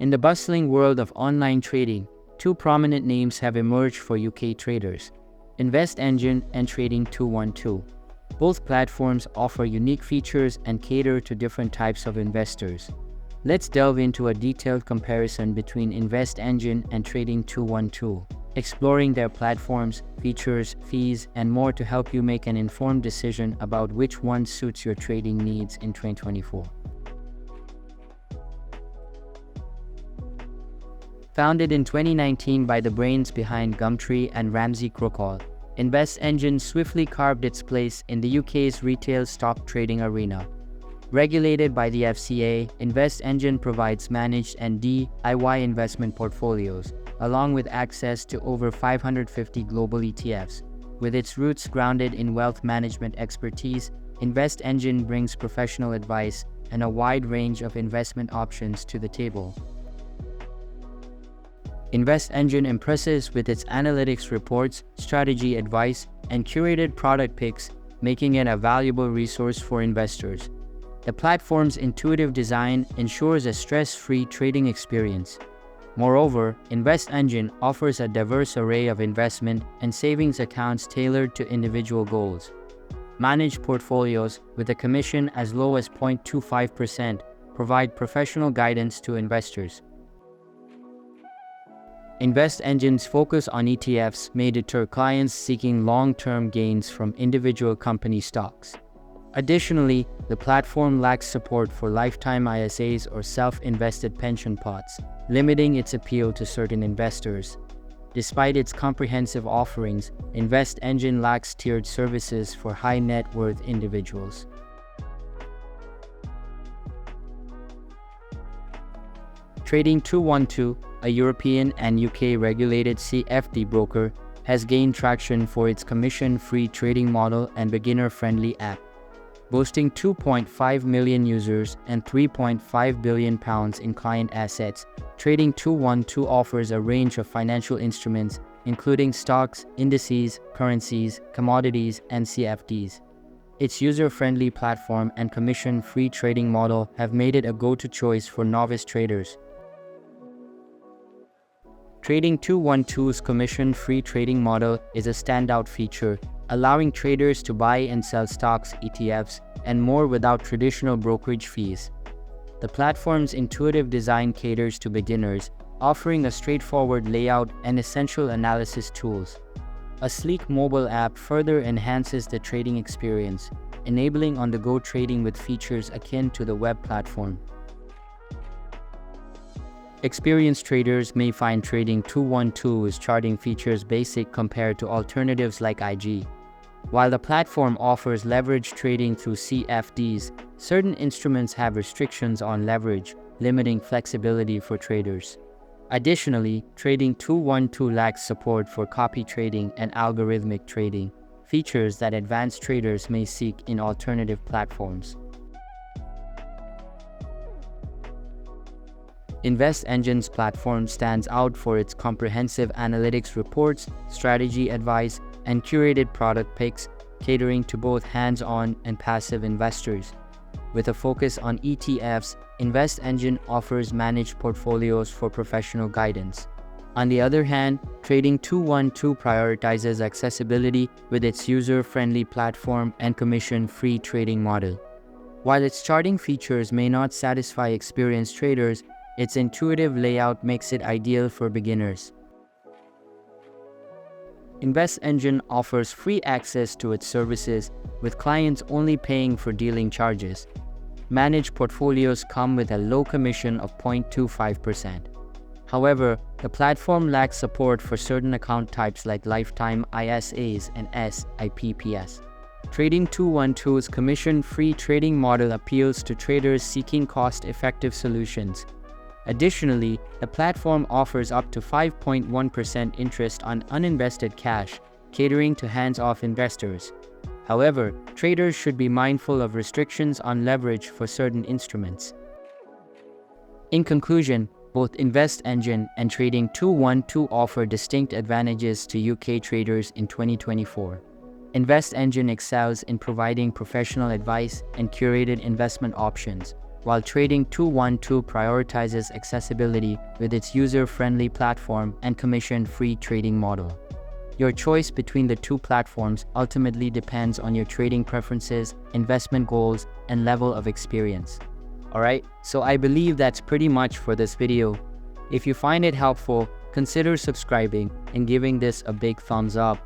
In the bustling world of online trading, two prominent names have emerged for UK traders: InvestEngine and Trading 212. Both platforms offer unique features and cater to different types of investors. Let's delve into a detailed comparison between InvestEngine and Trading 212, exploring their platforms, features, fees, and more to help you make an informed decision about which one suits your trading needs in 2024. Founded in 2019 by the brains behind Gumtree and Ramsey Crocall, InvestEngine swiftly carved its place in the UK's retail stock trading arena. Regulated by the FCA, InvestEngine provides managed and DIY investment portfolios, along with access to over 550 global ETFs. With its roots grounded in wealth management expertise, InvestEngine brings professional advice and a wide range of investment options to the table. InvestEngine impresses with its analytics reports, strategy advice, and curated product picks, making it a valuable resource for investors. The platform's intuitive design ensures a stress-free trading experience. Moreover, InvestEngine offers a diverse array of investment and savings accounts tailored to individual goals. Managed portfolios, with a commission as low as 0.25%, provide professional guidance to investors. InvestEngine's focus on ETFs may deter clients seeking long-term gains from individual company stocks. Additionally, the platform lacks support for lifetime ISAs or self-invested pension pots, limiting its appeal to certain investors. Despite its comprehensive offerings, InvestEngine lacks tiered services for high-net-worth individuals. Trading 212, a European and UK-regulated CFD broker, has gained traction for its commission-free trading model and beginner-friendly app. Boasting 2.5 million users and £3.5 billion in client assets, Trading 212 offers a range of financial instruments, including stocks, indices, currencies, commodities, and CFDs. Its user-friendly platform and commission-free trading model have made it a go-to choice for novice traders. Trading 212's commission-free trading model is a standout feature, allowing traders to buy and sell stocks, ETFs, and more without traditional brokerage fees. The platform's intuitive design caters to beginners, offering a straightforward layout and essential analysis tools. A sleek mobile app further enhances the trading experience, enabling on-the-go trading with features akin to the web platform. Experienced traders may find Trading 212's charting features basic compared to alternatives like IG. While the platform offers leverage trading through CFDs, certain instruments have restrictions on leverage, limiting flexibility for traders. Additionally, Trading 212 lacks support for copy trading and algorithmic trading, features that advanced traders may seek in alternative platforms. InvestEngine's platform stands out for its comprehensive analytics reports, strategy advice, and curated product picks, catering to both hands-on and passive investors. With a focus on ETFs, InvestEngine offers managed portfolios for professional guidance. On the other hand, Trading 212 prioritizes accessibility with its user-friendly platform and commission-free trading model. While its charting features may not satisfy experienced traders, its intuitive layout makes it ideal for beginners. InvestEngine offers free access to its services, with clients only paying for dealing charges. Managed portfolios come with a low commission of 0.25%. However, the platform lacks support for certain account types like lifetime ISAs and SIPPs. Trading 212's commission-free trading model appeals to traders seeking cost-effective solutions. Additionally, the platform offers up to 5.1% interest on uninvested cash, catering to hands-off investors. However, traders should be mindful of restrictions on leverage for certain instruments. In conclusion, both InvestEngine and Trading 212 offer distinct advantages to UK traders in 2024. InvestEngine excels in providing professional advice and curated investment options, while Trading 212 prioritizes accessibility with its user-friendly platform and commission-free trading model. Your choice between the two platforms ultimately depends on your trading preferences, investment goals, and level of experience. Alright, so I believe that's pretty much for this video. If you find it helpful, consider subscribing and giving this a big thumbs up,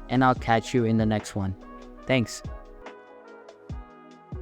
and I'll catch you in the next one. Thanks.